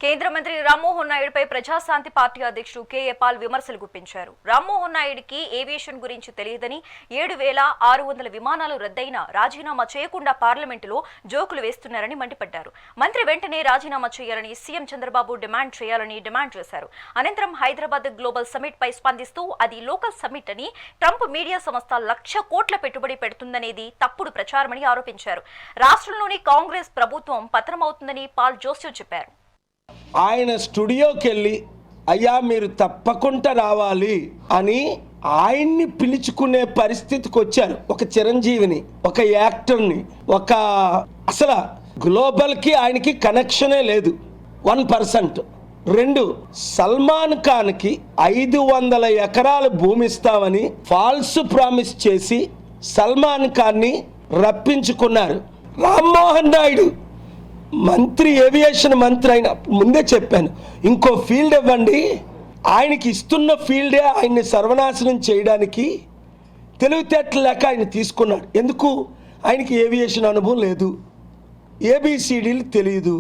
కేంద్ర మంత్రి రామ్మోహన్ నాయుడుపై ప్రజాశాంతి పార్టీ అధ్యక్షుడు కేఏ పాల్ విమర్శలు గుప్పించారు. రామ్మోహన్ నాయుడికి ఏవియేషన్ గురించి తెలియదని 7,600 విమానాలు రద్దయినా రాజీనామా చేయకుండా పార్లమెంటులో జోకులు వేస్తున్నారని మండిపడ్డారు. మంత్రి వెంటనే రాజీనామా చేయాలని సీఎం చంద్రబాబు డిమాండ్ చేశారు. అనంతరం హైదరాబాద్ గ్లోబల్ సమిట్ పై స్పందిస్తూ అది లోకల్ సమిట్ అని, ట్రంప్ మీడియా సంస్థ 1,00,000 కోట్ల పెట్టుబడి పెడుతుందనేది తప్పుడు ప్రచారమని ఆరోపించారు. రాష్ట్రంలోని కాంగ్రెస్ ప్రభుత్వం పతనమవుతుందని పాల్ జోస్యం చెప్పారు. ఆయన స్టూడియోకి వెళ్ళి అయ్యా మీరు తప్పకుండా రావాలి అని ఆయన్ని పిలుచుకునే పరిస్థితికి వచ్చారు. ఒక చిరంజీవిని, ఒక యాక్టర్ని, ఒక అసలు గ్లోబల్కి ఆయనకి కనెక్షనే లేదు 1%. 2, సల్మాన్ ఖాన్కి 500 ఎకరాలు భూమి ఇస్తామని ఫాల్స్ ప్రామిస్ చేసి సల్మాన్ ఖాన్ని రప్పించుకున్నారు. రామ్మోహన్ నాయుడు మంత్రి, ఏవియేషన్ మంత్రి అయిన ముందే చెప్పాను, ఇంకో ఫీల్డ్ ఇవ్వండి. ఆయనకి ఇస్తున్న ఫీల్డే ఆయన్ని సర్వనాశనం చేయడానికి తెలివితేటలు లేక ఆయన తీసుకున్నాడు. ఎందుకు? ఆయనకి ఏవియేషన్ అనుభవం లేదు, ఏబిసిడీలు తెలియదు.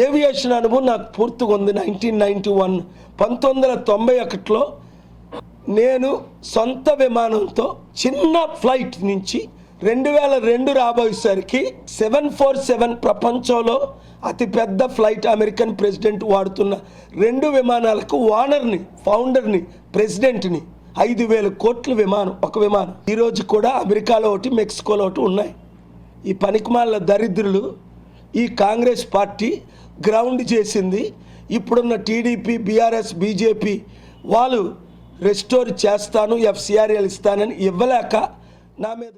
ఏవియేషన్ అనుభవం నాకు పూర్తిగా ఉంది. 1991లో నేను సొంత విమానంతో చిన్న ఫ్లైట్ నుంచి 2002 రాబోయేసరికి 747 ప్రపంచంలో అతిపెద్ద ఫ్లైట్ అమెరికన్ ప్రెసిడెంట్ వాడుతున్న 2 విమానాలకు ఓనర్ని, ఫౌండర్ని, ప్రెసిడెంట్ని. 5,000 కోట్ల విమానం, ఒక విమానం. ఈరోజు కూడా అమెరికాలో ఒకటి, మెక్సికోలో ఒకటి ఉన్నాయి. ఈ పనికిమాల దరిద్రులు ఈ కాంగ్రెస్ పార్టీ గ్రౌండ్ చేసింది. ఇప్పుడున్న టీడీపీ, బీఆర్ఎస్, బీజేపీ వాళ్ళు రెస్టోర్ చేస్తాను, FCRL ఇస్తానని ఇవ్వలేక నా మీద